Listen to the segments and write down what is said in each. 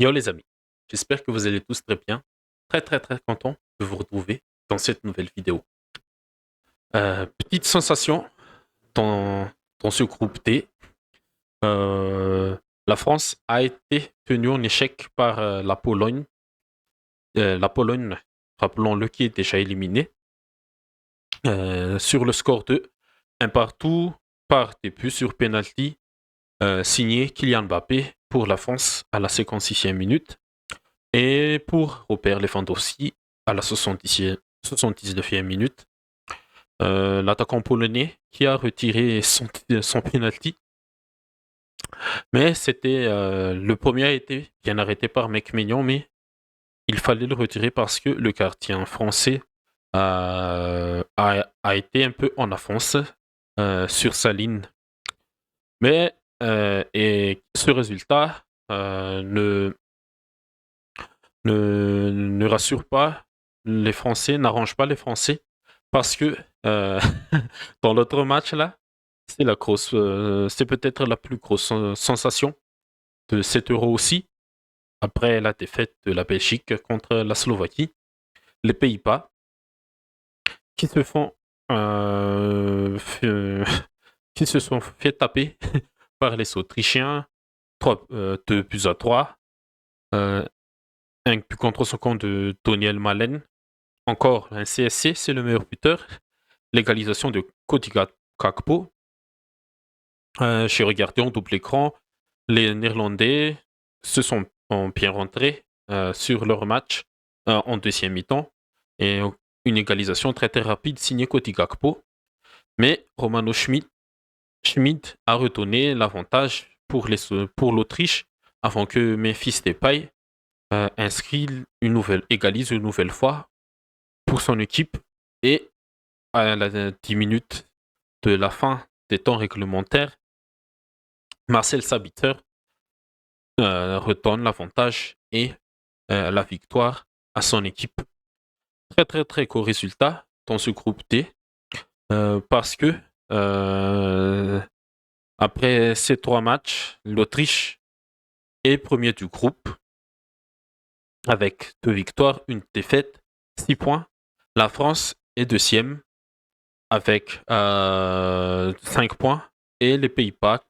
Yo les amis, j'espère que vous allez tous très bien. Très très très content de vous retrouver dans cette nouvelle vidéo. Petite sensation dans, dans ce groupe D. Euh, la France a été tenue en échec par la Pologne. La Pologne, rappelons-le, qui est déjà éliminée. Sur le score de un partout par des buts sur penalty signé Kylian Mbappé pour la France à la 56e minute. Et pour Robert Lewandowski, à la 79e minute, l'attaquant polonais qui a retiré son penalty. Mais c'était le premier a été bien arrêté par Mignon, mais il fallait le retirer parce que le gardien français a été un peu en avance sur sa ligne. Mais et ce résultat ne rassure pas les Français, n'arrange pas les Français, parce que euh, dans l'autre match là, c'est peut-être la plus grosse sensation de cet Euro aussi, après la défaite de la Belgique contre la Slovaquie, les Pays-Bas qui se font qui se sont fait taper par les Autrichiens 2 buts à 3, un but contre son compte de Daniel Malen. Encore un CSC, c'est le meilleur buteur. L'égalisation de Cody Gakpo. J'ai regardé en double écran. Les Néerlandais se sont bien rentrés sur leur match en deuxième mi-temps. Et une égalisation très très rapide signée Cody Gakpo. Mais Romano Schmid a redonné l'avantage pour l'Autriche avant que Memphis Depay égalise une nouvelle fois pour son équipe. Et à la 10 minutes de la fin des temps réglementaires, Marcel Sabitzer redonne l'avantage et la victoire à son équipe. Très très très gros résultat dans ce groupe D parce que après ces 3 matchs, l'Autriche est premier du groupe avec 2 victoires, une défaite, 6 points. La France est deuxième avec 5 points et les Pays-Bas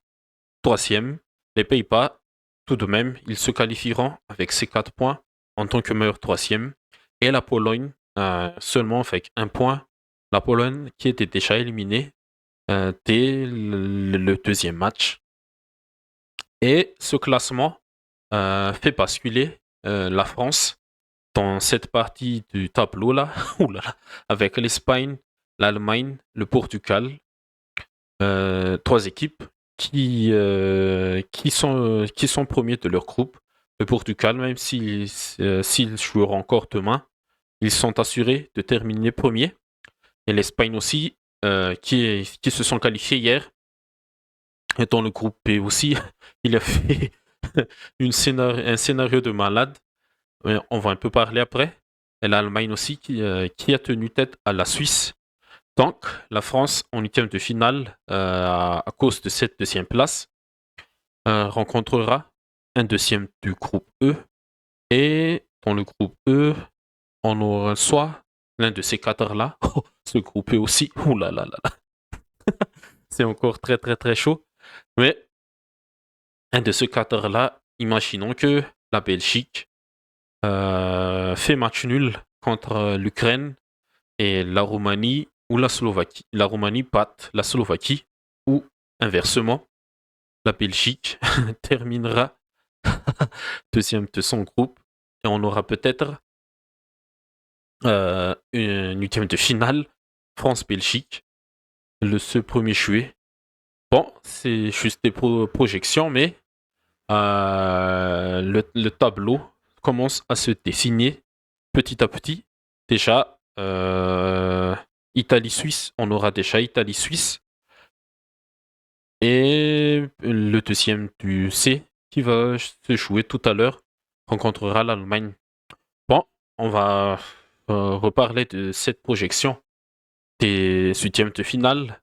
troisième. Les Pays-Bas, tout de même, ils se qualifieront avec ces 4 points en tant que meilleur troisième. Et la Pologne, seulement avec 1 point. La Pologne qui était déjà éliminée dès le deuxième match. Et ce classement fait basculer la France dans cette partie du tableau là, avec l'Espagne, l'Allemagne, le Portugal, 3 équipes qui sont premiers de leur groupe. Le Portugal, même s'ils joueront encore demain, ils sont assurés de terminer premier. Et l'Espagne aussi, qui se sont qualifiés hier. Et dans le groupe B aussi, il a fait un scénario de malade. On va un peu parler après. Et l'Allemagne aussi qui a tenu tête à la Suisse. Donc, la France, en huitième de finale, à cause de cette deuxième place, rencontrera un deuxième du groupe E. Et dans le groupe E, on aura soit l'un de ces quatre-là, ce groupe E aussi, ouh là là là, c'est encore très très très chaud. Mais un de ces quatre-là, imaginons que la Belgique fait match nul contre l'Ukraine et la Roumanie ou la Slovaquie. La Roumanie batte la Slovaquie ou inversement, la Belgique terminera deuxième de son groupe et on aura peut-être une huitième de finale France-Belgique ce 1er juillet. Bon, c'est juste des projections, mais le tableau commence à se dessiner petit à petit. Déjà, Italie-Suisse, on aura déjà Italie-Suisse. Et le deuxième du C, qui va se jouer tout à l'heure, rencontrera l'Allemagne. Bon, on va reparler de cette projection des huitièmes de finale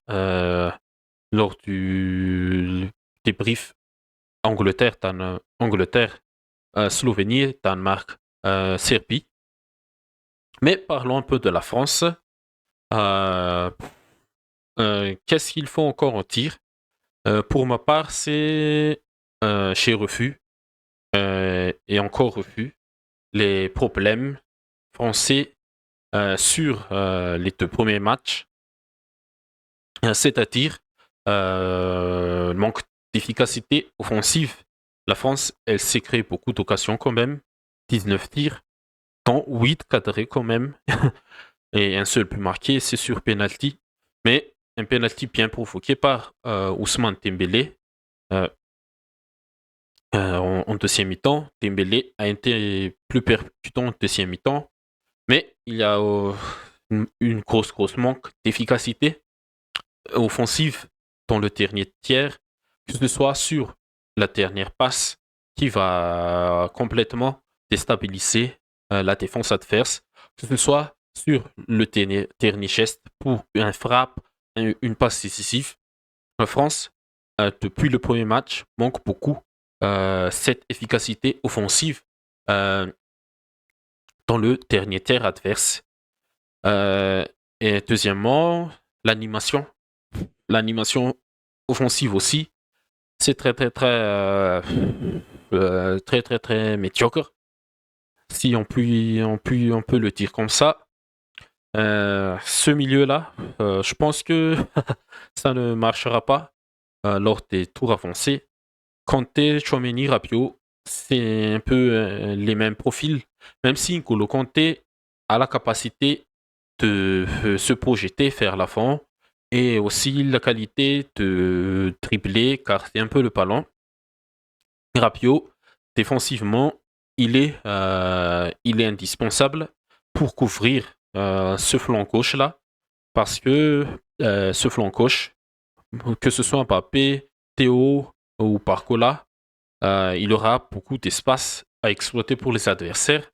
lors du débrief Angleterre, Slovénie, Danemark, Serbie. Mais parlons un peu de la France. Euh, Qu'est-ce qu'il faut encore en dire? Pour ma part, c'est chez Refus et encore Refus les problèmes français sur les 2 premiers matchs, c'est-à-dire le manque d'efficacité offensive. La France, elle s'est créé beaucoup d'occasions quand même, 19 tirs, dont 8 cadrés quand même, et un seul but marqué, c'est sur penalty, mais un penalty bien provoqué par Ousmane Dembélé euh, en deuxième mi-temps. Dembélé a été plus percutant en deuxième mi-temps, mais il y a une grosse manque d'efficacité offensive dans le dernier tiers, que ce soit sur la dernière passe qui va complètement déstabiliser la défense adverse, que ce soit sur le dernier geste pour un frappe, une passe décisive. La France, depuis le premier match, manque beaucoup cette efficacité offensive euh, dans le dernier tiers adverse. Et deuxièmement, l'animation. L'animation offensive aussi, c'est très médiocre, si on peut le dire comme ça. Ce milieu-là, je pense que ça ne marchera pas lors des tours avancés. Kanté, Tchouaméni, Rabiot, c'est un peu les mêmes profils, même si N'Golo Kanté a la capacité de se projeter vers l'avant et aussi la qualité de dribbler, car c'est un peu le ballon. Rabiot, défensivement, il est indispensable pour couvrir ce flanc gauche-là, parce que ce flanc gauche, que ce soit Mbappé, Théo ou Barcola, il aura beaucoup d'espace à exploiter pour les adversaires.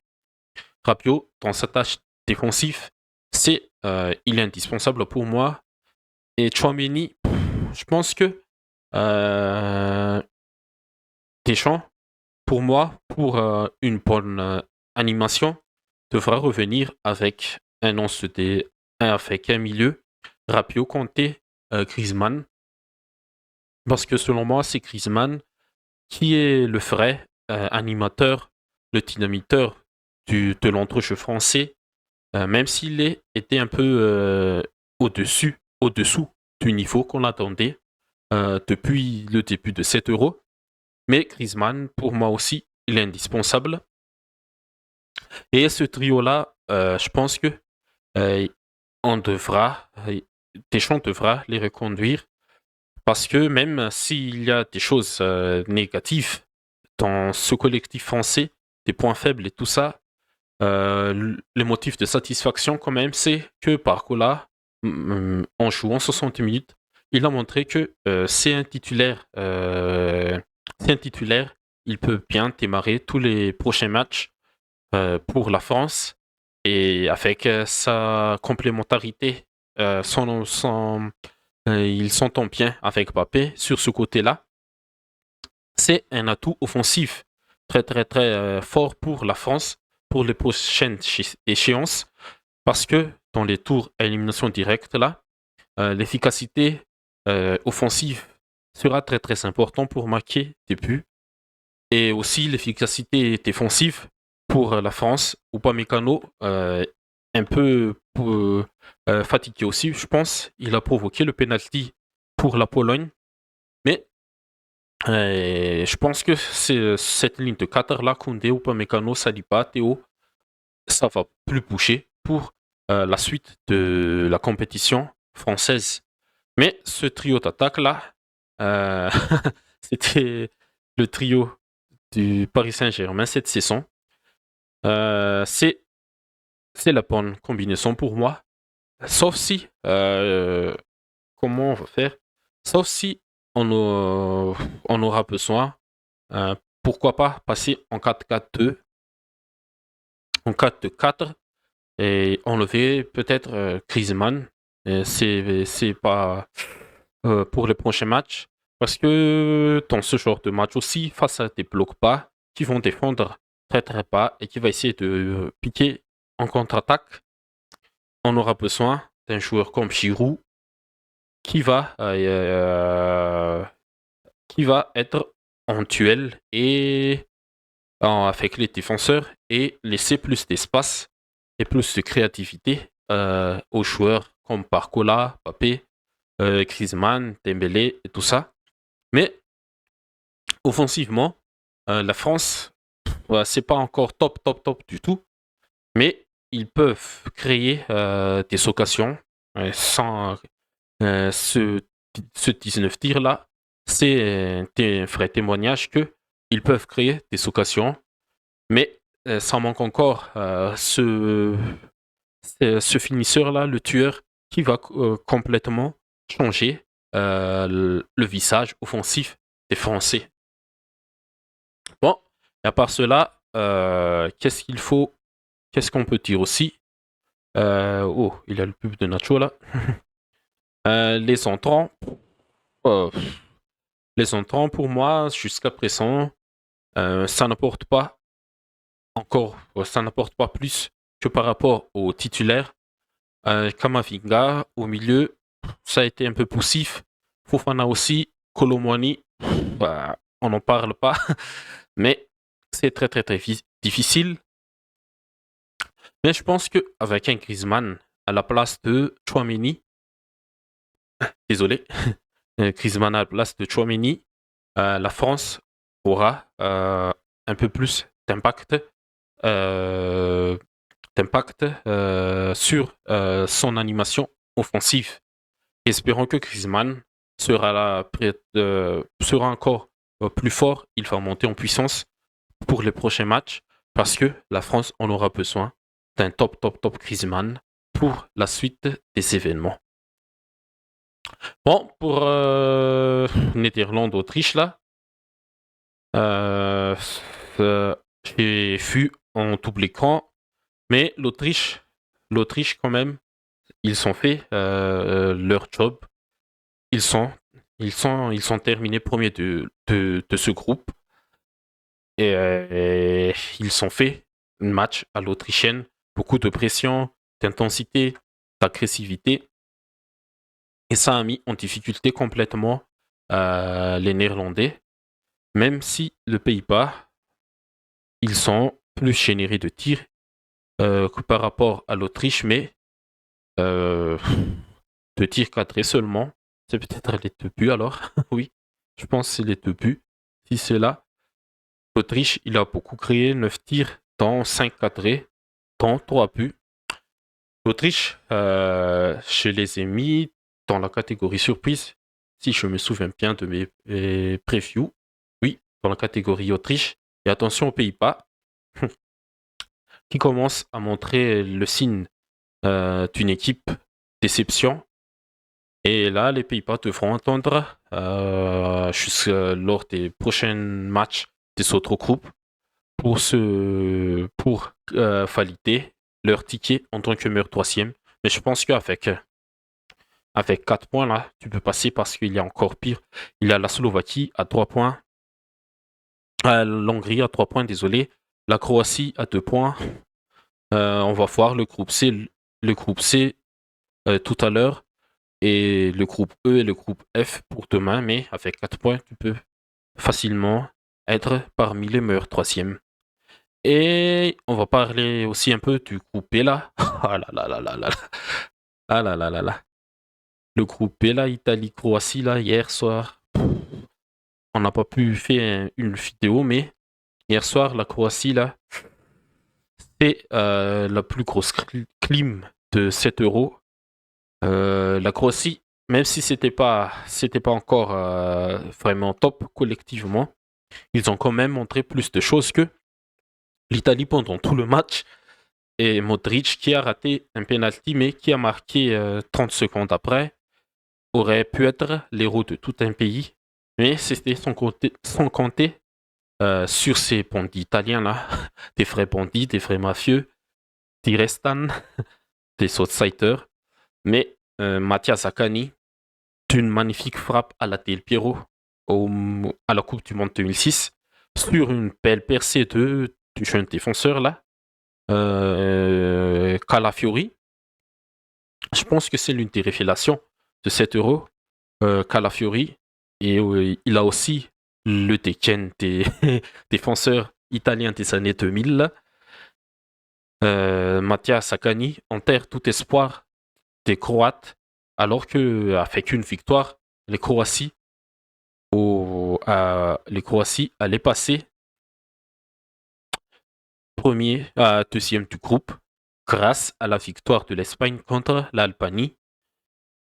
Rabiot, dans sa tâche défensive, il est indispensable pour moi. Et Chouameni, je pense que euh, Deschamps, pour moi, pour une bonne animation, devra revenir avec avec un milieu, Rabiot, Kanté, Griezmann, parce que selon moi, c'est Griezmann qui est le vrai animateur, le dynamiteur de l'entrejeu français, même s'il était un peu au-dessous du niveau qu'on attendait depuis le début de 7 euros. Mais Griezmann, pour moi aussi, il est indispensable. Et ce trio-là, je pense que euh, on devra, Deschamps devra les reconduire, parce que même s'il y a des choses négatives dans ce collectif français, des points faibles et tout ça, le motif de satisfaction quand même, c'est que Barcola, en jouant 60 minutes, il a montré que c'est un titulaire, il peut bien démarrer tous les prochains matchs pour la France, et avec sa complémentarité, il s'entend bien avec Mbappé sur ce côté-là. C'est un atout offensif très fort pour la France pour les prochaines échéances, parce que dans les tours à élimination directe là, l'efficacité offensive sera très important pour marquer des buts, et aussi l'efficacité défensive pour la France. Upamecano, un peu fatigué aussi, je pense. Il a provoqué le penalty pour la Pologne, mais je pense que c'est cette ligne de 4 là, Koundé, Upamecano, Saliba, Théo, ça va plus bouger pour la suite de la compétition française. Mais ce trio d'attaque là, euh, c'était le trio du Paris Saint-Germain cette saison. Euh, c'est c'est la bonne combinaison pour moi. Sauf si, comment on va faire? Sauf si on aura besoin, pourquoi pas passer en 4-4-2, en 4-4 et enlever peut-être Griezmann. C'est pas pour les prochains matchs. Parce que dans ce genre de match aussi, face à des blocs bas, qui vont défendre très très bas et qui va essayer de piquer en contre-attaque. On aura besoin d'un joueur comme Giroud qui va, euh, qui va être en duel et avec les défenseurs et laisser plus d'espace et plus de créativité aux joueurs comme Barcola, Mbappé, Griezmann, Dembélé et tout ça. Mais offensivement, la France, c'est pas encore top du tout, mais ils peuvent créer des occasions sans ce, ce 19 tirs-là. C'est un vrai témoignage que ils peuvent créer des occasions, mais ça manque encore ce finisseur-là, le tueur, qui va complètement changer le visage offensif des Français. Bon, et à part cela, qu'est-ce qu'il faut, qu'est-ce qu'on peut dire aussi? Oh, il y a le pub de Nacho là. Les entrants, euh, les entrants pour moi, jusqu'à présent, ça n'apporte pas encore, ça n'apporte pas plus que par rapport aux titulaires. Kamavinga, au milieu, ça a été un peu poussif. Fofana aussi, Colomwani, bah, on n'en parle pas, mais c'est très très très difficile. Mais je pense qu'avec un Griezmann à la place de Chouameni, désolé, Griezmann à la place de Chouameni, la France aura un peu plus euh, d'impact sur son animation offensive. Espérons que Griezmann sera, sera encore plus fort. Il va monter en puissance pour les prochains matchs parce que la France en aura besoin d'un top Griezmann pour la suite des événements. Bon, pour Néderlande-Autriche, là, euh, j'ai vu en double écran, mais l'Autriche quand même, ils ont fait leur job. Ils sont terminés premiers de ce groupe et ils ont fait un match à l'Autrichienne, beaucoup de pression, d'intensité, d'agressivité. Et ça a mis en difficulté complètement les Néerlandais, même si le Pays-Bas, ils sont plus générés de tirs que par rapport à l'Autriche, mais euh, de tirs cadrés seulement. C'est peut-être les deux buts alors. Oui, je pense que c'est les deux buts. Si c'est là, l'Autriche, il a beaucoup créé 9 tirs dans 5 cadrés, dans 3 buts. L'Autriche, je les ai mis dans la catégorie surprise, si je me souviens bien de mes previews. Oui, dans la catégorie Autriche. Et attention aux Pays-Bas, qui commence à montrer le signe d'une équipe déception. Et là, les Pays-Bas devront attendre lors des prochains matchs des autres groupes pour valider leur ticket en tant que meilleur troisième. Mais je pense avec 4 points là, tu peux passer parce qu'il y a encore pire. Il y a la Slovaquie à 3 points, l'Hongrie à 3 points, désolé, la Croatie à 2 points. On va voir le groupe C tout à l'heure et le groupe E et le groupe F pour demain. Mais avec 4 points, tu peux facilement être parmi les meilleurs troisièmes. Et on va parler aussi un peu du groupe B là. Ah là là là là là. Ah là là là là. Le groupe B là, Italie-Croatie là, hier soir. On n'a pas pu faire une vidéo, mais hier soir, la Croatie là, c'est la plus grosse clim de 7 euros. La Croatie, même si c'était pas encore vraiment top collectivement, ils ont quand même montré plus de choses que l'Italie pendant tout le match. Et Modric, qui a raté un penalty, mais qui a marqué 30 secondes après, aurait pu être l'héros de tout un pays. Mais c'était sans compter sur ces bandits italiens là, des vrais bandits, des vrais mafieux, des restants, des outsiders. Mais Mattia Zaccani, d'une magnifique frappe à la Del Piero à la Coupe du Monde 2006, sur une belle percée du jeune défenseur là, Calafiori. Je pense que c'est l'une des révélations de cet Euro, Calafiori. Et il a aussi le Tekken des défenseurs italiens des années 2000 là. Mattia Saccani enterre tout espoir des Croates, alors qu'avec une victoire, les Croaties allaient passer deuxième du groupe grâce à la victoire de l'Espagne contre l'Albanie.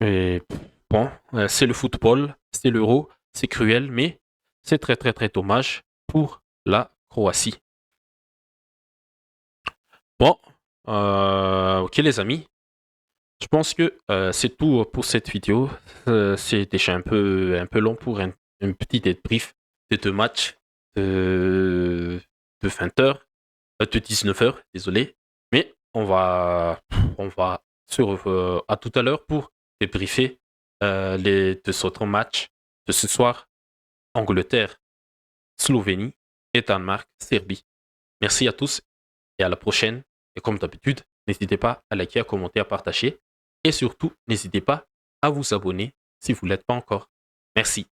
Et bon, c'est le football, c'est l'Euro, c'est cruel, mais c'est très très très dommage pour la Croatie. Bon, ok les amis, je pense que c'est tout pour cette vidéo. C'est déjà un peu long pour un petit débrief de deux matchs de 20h, de 19h, désolé. Mais on va à tout à l'heure pour débriefer les deux autres matchs de ce soir. Angleterre, Slovénie et Danemark, Serbie. Merci à tous et à la prochaine. Et comme d'habitude, n'hésitez pas à liker, à commenter, à partager. Et surtout, n'hésitez pas à vous abonner si vous ne l'êtes pas encore. Merci.